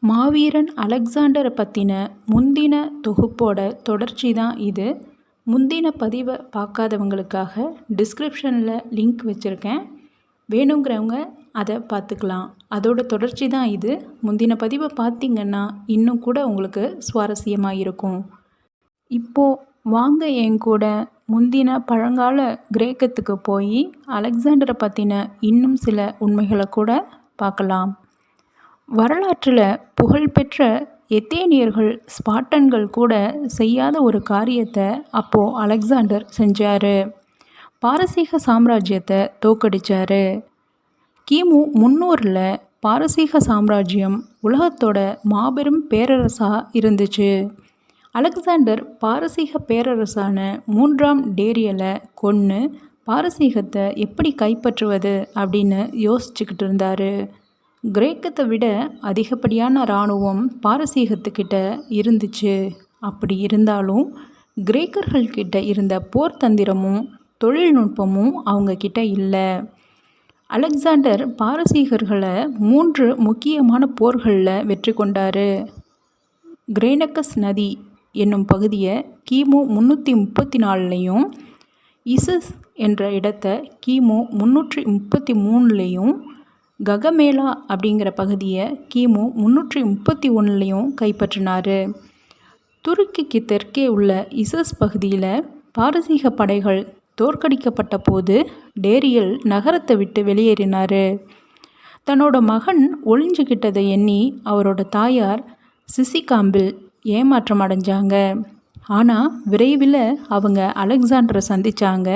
மாவீரன் அலெக்சாண்டரை பற்றின முந்தின தொகுப்போட தொடர்ச்சி தான் இது. முந்தின பதிவை பார்க்காதவங்களுக்காக டிஸ்கிரிப்ஷனில் லிங்க் வச்சுருக்கேன், வேணுங்கிறவங்க அதை பார்த்துக்கலாம். அதோட தொடர்ச்சி தான் இது. முந்தின பதிவை பார்த்திங்கன்னா இன்னும் கூட உங்களுக்கு சுவாரஸ்யமாக இருக்கும். இப்போது வாங்க என் கூட முந்தின பழங்கால கிரேக்கத்துக்கு போய் அலெக்சாண்டரை பற்றின இன்னும் சில உண்மைகளை கூட பார்க்கலாம். வரலாற்றில் புகழ்பெற்ற எத்தேனியர்கள் ஸ்பார்ட்டன்கள் கூட செய்யாத ஒரு காரியத்தை அப்போது அலெக்சாண்டர் செஞ்சார். பாரசீக சாம்ராஜ்யத்தை தோக்கடிச்சார். கிமு 300 பாரசீக சாம்ராஜ்யம் உலகத்தோட மாபெரும் பேரரசாக இருந்துச்சு. அலெக்சாண்டர் பாரசீக பேரரசான 3ஆம் டேரியலை கொன்று பாரசீகத்தை எப்படி கைப்பற்றுவது அப்படின்னு யோசிச்சுக்கிட்டு இருந்தார். கிரேக்கத்தை விட அதிகப்படியான இராணுவம் பாரசீகத்துக்கிட்ட இருந்துச்சு. அப்படி இருந்தாலும் கிரேக்கர்கள்கிட்ட இருந்த போர் தந்திரமும் தொழில்நுட்பமும் அவங்கக்கிட்ட இல்லை. அலெக்சாண்டர் பாரசீகர்களை 3 முக்கியமான போர்களில் வெற்றி கொண்டார். கிரேனக்கஸ் நதி என்னும் பகுதியை கிமு 334லையும், இசஸ் என்ற இடத்தை கிமு 333லையும், ககமேலா அப்படிங்கிற பகுதியை கிமு 331லையும் கைப்பற்றினார். துருக்கிக்கு தெற்கே உள்ள இசஸ் பகுதியில் பாரசீக படைகள் தோற்கடிக்கப்பட்ட போது டேரியல் நகரத்தை விட்டு வெளியேறினார். தன்னோட மகன் ஒளிஞ்சுக்கிட்டதை எண்ணி அவரோட தாயார் சிசிகாம்பில் ஏமாற்றம் அடைஞ்சாங்க. ஆனால் விரைவில் அவங்க அலெக்சாண்டரை சந்தித்தாங்க.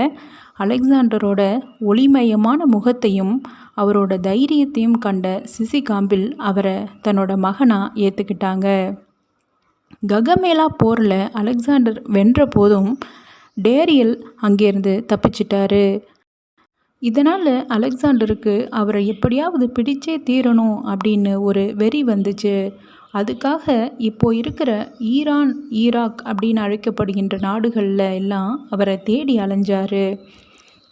அலெக்சாண்டரோட ஒளிமயமான முகத்தையும் அவரோட தைரியத்தையும் கண்ட சிசிகாம்பில் அவரை தன்னோட மகனாக ஏற்றுக்கிட்டாங்க. ககமேலா போரில் அலெக்சாண்டர் வென்ற போதும் டேரியல் அங்கேருந்து தப்பிச்சிட்டாரு. இதனால் அலெக்சாண்டருக்கு அவரை எப்படியாவது பிடிச்சே தீரணும் அப்படின்னு ஒரு வெறி வந்துச்சு. அதுக்காக இப்போ இருக்கிற ஈரான், ஈராக் அப்படின்னு அழைக்கப்படுகின்ற நாடுகளில் எல்லாம் அவரை தேடி அலைஞ்சார்.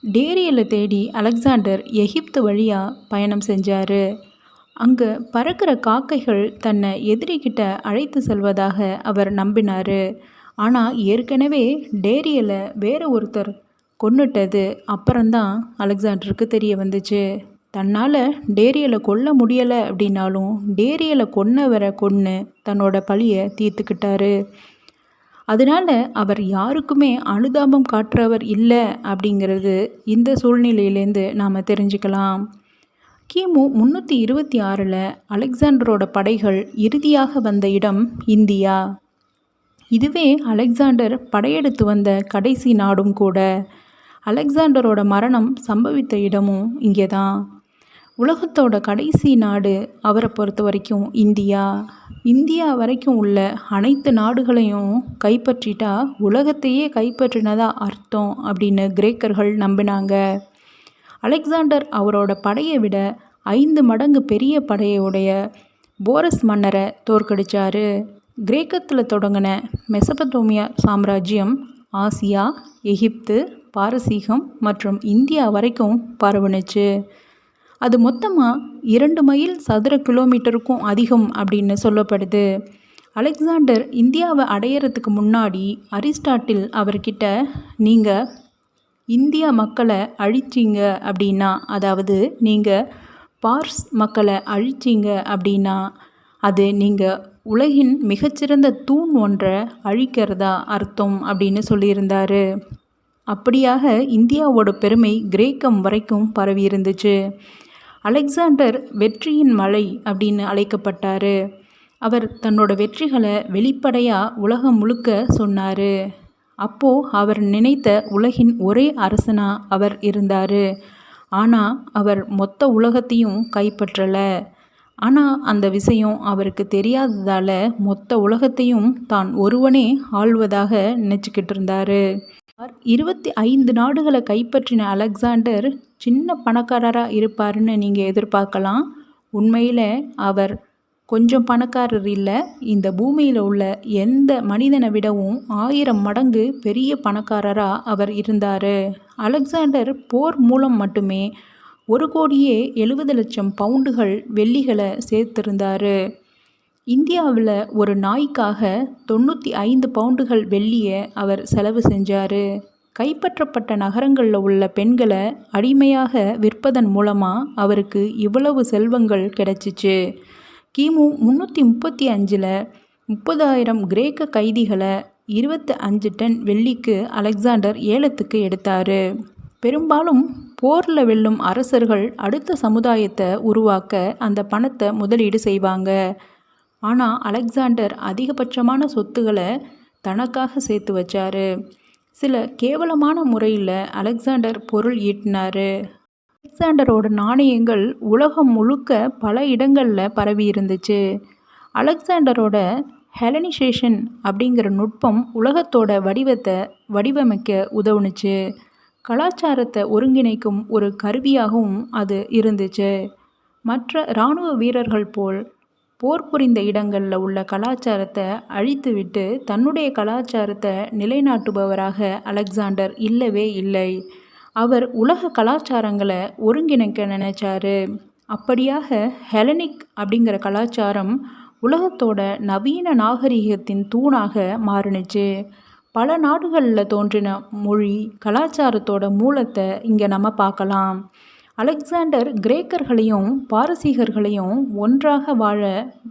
டேரியலை தேடி அலெக்சாண்டர் எகிப்து வழியாக பயணம் செஞ்சார். அங்கே பறக்கிற காக்கைகள் தன்னை எதிரிகிட்ட அழைத்து செல்வதாக அவர் நம்பினார். ஆனால் ஏற்கனவே டேரியலை வேறு ஒருத்தர் கொன்னுட்டது அப்புறம்தான் அலெக்சாண்டருக்கு தெரிய வந்துச்சு. தன்னால் டேரியலை கொல்ல முடியலை அப்படின்னாலும் டேரியலை கொன்னவரை கொன்று தன்னோட பழியை தீர்த்துக்கிட்டாரு. அதனால் அவர் யாருக்குமே அனுதாபம் காட்டுறவர் இல்லை அப்படிங்கிறது இந்த சூழ்நிலையிலேருந்து நாம் தெரிஞ்சுக்கலாம். கிமு 326 அலெக்சாண்டரோட படைகள் இறுதியாக வந்த இடம் இந்தியா. இதுவே அலெக்சாண்டர் படையெடுத்து வந்த கடைசி நாடும் கூட. அலெக்சாண்டரோட மரணம் சம்பவித்த இடமும் இங்கே தான். உலகத்தோட கடைசி நாடு அவரை பொறுத்த வரைக்கும் இந்தியா. இந்தியா வரைக்கும் உள்ள அனைத்து நாடுகளையும் கைப்பற்றிட்டா உலகத்தையே கைப்பற்றினதா அர்த்தம் அப்படின்னு கிரேக்கர்கள் நம்பினாங்க. அலெக்சாண்டர் அவரோட படையை விட 5 மடங்கு பெரிய படையுடைய போரஸ் மன்னரை தோற்கடித்தார். கிரேக்கத்தில் தொடங்கின மெசபடோமியா சாம்ராஜ்யம் ஆசியா, எகிப்து, பாரசீகம் மற்றும் இந்தியா வரைக்கும் பரவுனுச்சு. அது மொத்தமாக 2 மைல் சதுர கிலோமீட்டருக்கும் அதிகம் அப்படின்னு சொல்லப்படுது. அலெக்சாண்டர் இந்தியாவை அடையிறதுக்கு முன்னாடி அரிஸ்டாட்டில் அவர்கிட்ட நீங்கள் இந்தியா மக்களை அழிச்சிங்க அப்படின்னா, அதாவது நீங்கள் பார்ஸ் மக்களை அழிச்சிங்க அப்படின்னா அது நீங்கள் உலகின் மிகச்சிறந்த தூண் ஒன்றை அழிக்கிறதா அர்த்தம் அப்படின்னு சொல்லியிருந்தார். அப்படியாக இந்தியாவோட பெருமை கிரேக்கம் வரைக்கும் பரவி இருந்துச்சு. அலெக்சாண்டர் வெற்றியின் மலை அப்படின்னு அழைக்கப்பட்டார். அவர் தன்னோட வெற்றிகளை வெளிப்படையாக உலகம் முழுக்க சொன்னார். அப்போது அவர் நினைத்த உலகின் ஒரே அரசனாக அவர் இருந்தார். ஆனால் அவர் மொத்த உலகத்தையும் கைப்பற்றலை. ஆனால் அந்த விஷயம் அவருக்கு தெரியாததால் மொத்த உலகத்தையும் தான் ஒருவனே ஆள்வதாக நினச்சிக்கிட்டு இருந்தார். 25 நாடுகளை கைப்பற்றின அலெக்சாண்டர் சின்ன பணக்காரராக இருப்பாருன்னு நீங்கள் எதிர்பார்க்கலாம். உண்மையில் அவர் கொஞ்சம் பணக்காரர் இல்லை. இந்த பூமியில் உள்ள எந்த மனிதனை விடவும் 1000 மடங்கு பெரிய பணக்காரராக அவர் இருந்தார். அலெக்சாண்டர் போர் மூலம் மட்டுமே 1,70,00,000 பவுண்டுகள் வெள்ளிகளை சேர்த்திருந்தார். இந்தியாவில் ஒரு நாய்க்காக 95 பவுண்டுகள் வெள்ளியை அவர் செலவு செஞ்சார். கைப்பற்றப்பட்ட நகரங்களில் உள்ள பெண்களை அடிமையாக விற்பதன் மூலமாக அவருக்கு இவ்வளவு செல்வங்கள் கிடைச்சிச்சு. கிமு 335 30,000 கிரேக்க கைதிகளை 25 டன் வெள்ளிக்கு அலெக்சாண்டர் ஏலத்துக்கு எடுத்தார். பெரும்பாலும் போரில் வெல்லும் அரசர்கள் அடுத்த சமுதாயத்தை உருவாக்க அந்த பணத்தை முதலீடு செய்வாங்க. ஆனால் அலெக்சாண்டர் அதிகபட்சமான சொத்துக்களை தனக்காக சேர்த்து வச்சார். சில கேவலமான முறையில் அலெக்சாண்டர் பொருள் ஈட்டினார். அலெக்சாண்டரோட நாணயங்கள் உலகம் முழுக்க பல இடங்களில் பரவி இருந்துச்சு. அலெக்சாண்டரோட ஹெலனிசேஷன் அப்படிங்கிற நுட்பம் உலகத்தோட வடிவத்தை வடிவமைக்க உதவுனுச்சு. கலாச்சாரத்தை ஒருங்கிணைக்கும் ஒரு கருவியாகவும் அது இருந்துச்சு. மற்ற இராணுவ வீரர்கள் போல் போர் புரிந்த இடங்களில் உள்ள கலாச்சாரத்தை அழித்துவிட்டு தன்னுடைய கலாச்சாரத்தை நிலைநாட்டுபவராக அலெக்சாண்டர் இல்லவே இல்லை. அவர் உலக கலாச்சாரங்களை ஒருங்கிணைக்க நினைச்சாரு. அப்படியாக ஹெலனிக் அப்படிங்கிற கலாச்சாரம் உலகத்தோட நவீன நாகரிகத்தின் தூணாக மாறுனுச்சு. பல நாடுகளில் தோன்றின மொழி கலாச்சாரத்தோட மூலத்தை இங்கே நம்ம பார்க்கலாம். அலெக்சாண்டர் கிரேக்கர்களையும் பாரசீகர்களையும் ஒன்றாக வாழ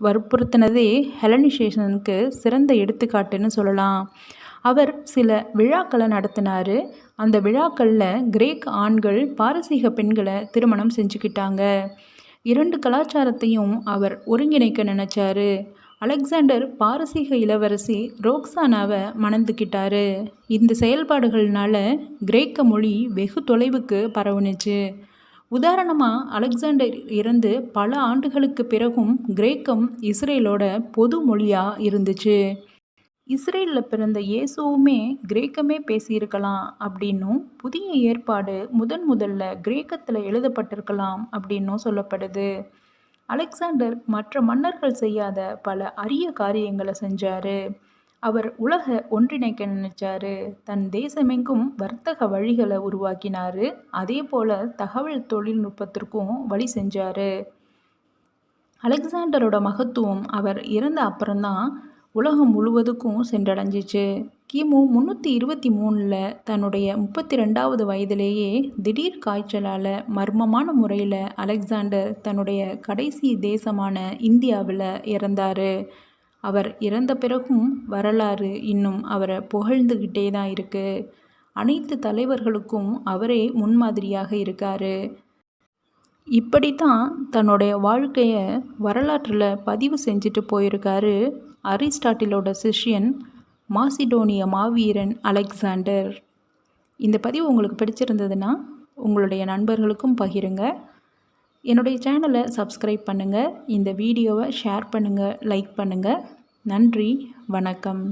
வற்புறுத்தினதே ஹெலனிசேஷனுக்கு சிறந்த எடுத்துக்காட்டுன்னு சொல்லலாம். அவர் சில விழாக்களை நடத்தினார். அந்த விழாக்களில் கிரேக்க ஆண்கள் பாரசீக பெண்களை திருமணம் செஞ்சுக்கிட்டாங்க. 2 கலாச்சாரத்தையும் அவர் ஒருங்கிணைக்க நினைச்சாரு. அலெக்சாண்டர் பாரசீக இளவரசி ரோக்சானாவை மணந்துக்கிட்டாரு. இந்த செயல்பாடுகள்னால கிரேக்க மொழி வெகு தொலைவுக்கு பரவுனுச்சு. உதாரணமாக அலெக்சாண்டர் இறந்து பல ஆண்டுகளுக்கு பிறகும் கிரேக்கம் இஸ்ரேலோட பொது மொழியாக இருந்துச்சு. இஸ்ரேலில் பிறந்த இயேசுவுமே கிரேக்கமே பேசியிருக்கலாம் அப்படின்னும் புதிய ஏற்பாடு முதல்ல கிரேக்கத்தில் எழுதப்பட்டிருக்கலாம் அப்படின்னும் சொல்லப்படுது. அலெக்சாண்டர் மற்ற மன்னர்கள் செய்யாத பல அரிய காரியங்களை செஞ்சார். அவர் உலக ஒன்றிணைக்க நினைச்சாரு. தன் தேசமெங்கும் வர்த்தக வழிகளை உருவாக்கினார். அதே போல் தகவல் தொழில்நுட்பத்திற்கும் வழி செஞ்சார். அலெக்சாண்டரோட மகத்துவம் அவர் இறந்த அப்புறம்தான் உலகம் முழுவதுக்கும் சென்றடைஞ்சிச்சு. கிமு 323 தன்னுடைய 32வது வயதிலேயே திடீர் காய்ச்சலால் மர்மமான முறையில் அலெக்சாண்டர் தன்னுடைய கடைசி தேசமான இந்தியாவில் இறந்தார். அவர் இறந்த பிறகும் வரலாறு இன்னும் அவரை புகழ்ந்துக்கிட்டே தான் இருக்குது. அனைத்து தலைவர்களுக்கும் அவரே முன்மாதிரியாக இருக்கார். இப்படித்தான் தன்னுடைய வாழ்க்கையை வரலாற்றில் பதிவு செஞ்சுட்டு போயிருக்காரு அரிஸ்டாட்டிலோட சிஷ்யன் மாசிடோனிய மாவீரன் அலெக்சாண்டர். இந்த பதிவு உங்களுக்கு பிடிச்சிருந்ததுன்னா உங்களுடைய நண்பர்களுக்கும் பகிருங்க. என்னுடைய சேனலை சப்ஸ்கிரைப் பண்ணுங்கள். இந்த வீடியோவை ஷேர் பண்ணுங்கள், லைக் பண்ணுங்கள். நன்றி, வணக்கம்.